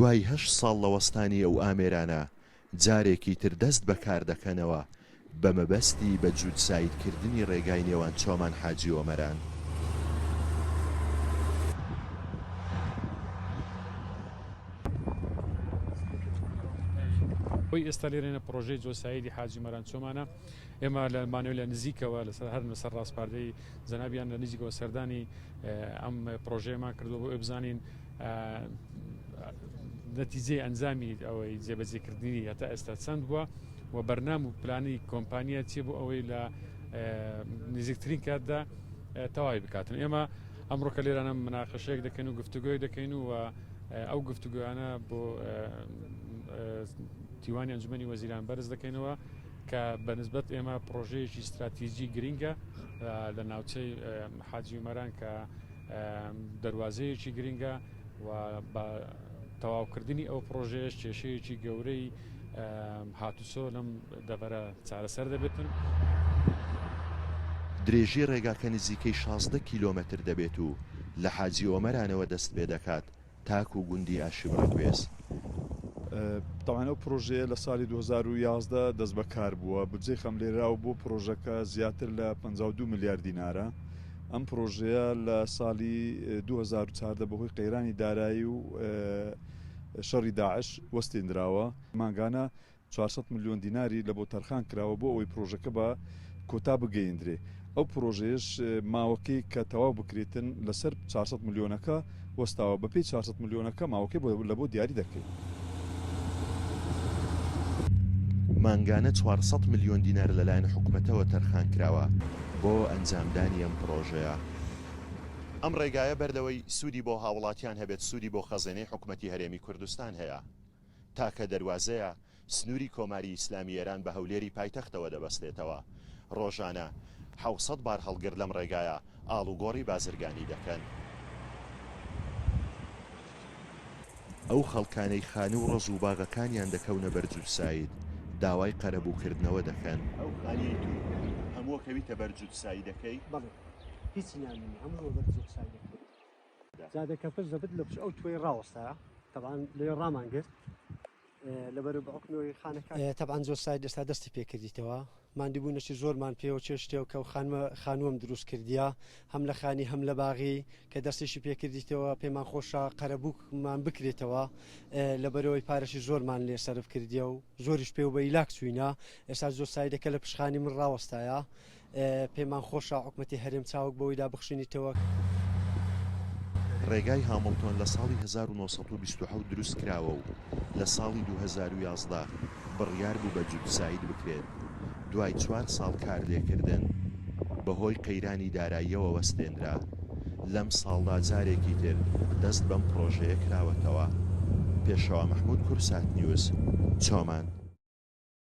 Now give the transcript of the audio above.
دوای 8 ساڵ لە وەستانی ئەو ئامێرانە جارێکی تر دەست بەکار دەکەنەوە بە مەبەستی بە جوودسایدکردنی ڕێگای نێوان چۆمان حاجی ئۆمەران. بۆی ئێستا لێرێنە پرۆژەی جۆساییدی حاجی مەران چۆمانە ئێمە لەمانەوە لە نزیکەوە هەر لەسەر ڕاستپاردەی زەنابیان لە نزیکەوە سەردانی ئەم پرۆژەیەمان کردو بۆ بزانین نەتیجەی ئەنجامی ئەوەی جێبەجێکردنی هەتا ئێستا چەند بووە و بەرنام و پلانی کۆمپانیا چی بوو ئەوەی لە نزیکترین کاتدا تەواوی بکاتن. ئێمە ئەمڕۆکە لێرانە مناقەشەیەک دەکەین و گفتوگۆی دەکەین و ئەو گفتوگویانە بۆ دیوانی ئەنجومەنی وەزیران بەرز دەکەینەوە کە بەنسبەت ئێمە پرۆژەیەکی استراتیژی گرینگە لە ناوچەی حاجی ئۆمەران کە دەواازەیەکی گرینگە و بە تەواوکردنی ئەو پرۆژەیەش کێشەیەکی گەورەی هاتووسۆ لەم دەبەرە چارەسەر دەبێتن. درێژی ڕێگاکە نزیکەی 16 کیلۆمەتر دەبێت و لە حاجی ئۆمەرانەوە دەست پێ دەکات تاک و گوندی ئاشبڕەگوێز. تاوان ئەو پرۆژەیە لە ساڵی 2011 دەست بەکار بووە بجێ خەملێراوە بۆ پرۆژەکە زیاتر لە 52 میلیارد دینارە. ئەم پرۆژەیە لە ساڵی 2014 بەهۆی قەیرانی دارایی و شەڕی داعش وەستێنراوە ماگانە 400 میلیۆن دیناری لە بۆ تەرخان کراوە بۆ ئەوەی پرۆژەکە بە کۆتا بگەیندرێ. ئەو پرۆژەیەش ماوەکەی کە تەواو بکرێتن لەسەر 400 میلیۆنەکە وەستاوە بەپێی 400 میلیۆنەکە ماوەکەی لە بۆ دیاری دەکەیت. مانگانە 400 میلیۆن دینار لەلایەن حکوومەتەوە تەرخان کراوە بۆ ئەنجامدانی ئەم پرۆژەیە. ئەم ڕێگایە بەردەوەی سوودی بۆ هاوڵاتیان هەبێت سوودی بۆ خەزانەی حکوومەتی هەرێمی کوردستان هەیە. تاکە دەواازەیە سنووری کۆماری ئیسلامی ئێران بە هەولێری پایتەختەوە دەبەستێتەوە. ڕۆژانە 700 بار هەڵگر لەم ڕێگایە ئاڵوگۆڕی بازرگانی دەکەن. ئەو خەڵکانەی خانە و ڕەز و باغەکانیان دەکەونە بەرجوودساید داوای قەرەبووکردنەوە دەکەن. ئەو خانەی تو هەمووەکەویتە بەرجوودسایدەکەی؟ بەڵێ هیچی نامینی هەموو بەرجوودسایدەکەی. زادەکە پشت دەبێت لە پشت ئەو توێی ڕاوەستایە تەبعاً لێ ڕامان گرت لەبەر بە حکمەوەی خانەکە تەبعاً جۆساید ئێستا دەستی پێکردیتەوە مادیبوونەشی زۆرمان پێوە چێشتێ و کە خانووەم دروست کردیە هەم لە خانی هەم لە باغی کە دەستێکی پێکردیتەوە پێمان خۆشە قەرەبووکمان بکرێتەوە لەبەرەوەی پارەشی زۆرمان لێ سەرف کردیە و زۆریش پێ و بە ئیلاک چوینە ئێستا جۆسایدەکە لە پشخانی من ڕاوەستایە پێمان خۆشە حکومەتی هەرێم چاوک بەوەی دابخشینیتەوە. ڕێگای هامڵتۆن لە ساڵی 1927 دروست کراوە و لە ساڵی 2011 بڕیار بوو بە جوودساید بکرێت. دوای 4 ساڵ کار لێکردن بەهۆی قەیرانی داراییەوە وەستێنرا. لەم ساڵدا جارێکی تر دەست بەم پرۆژەیە کراوەتەوە. پێشەوە مەحموود کورسات نیوز چۆمان.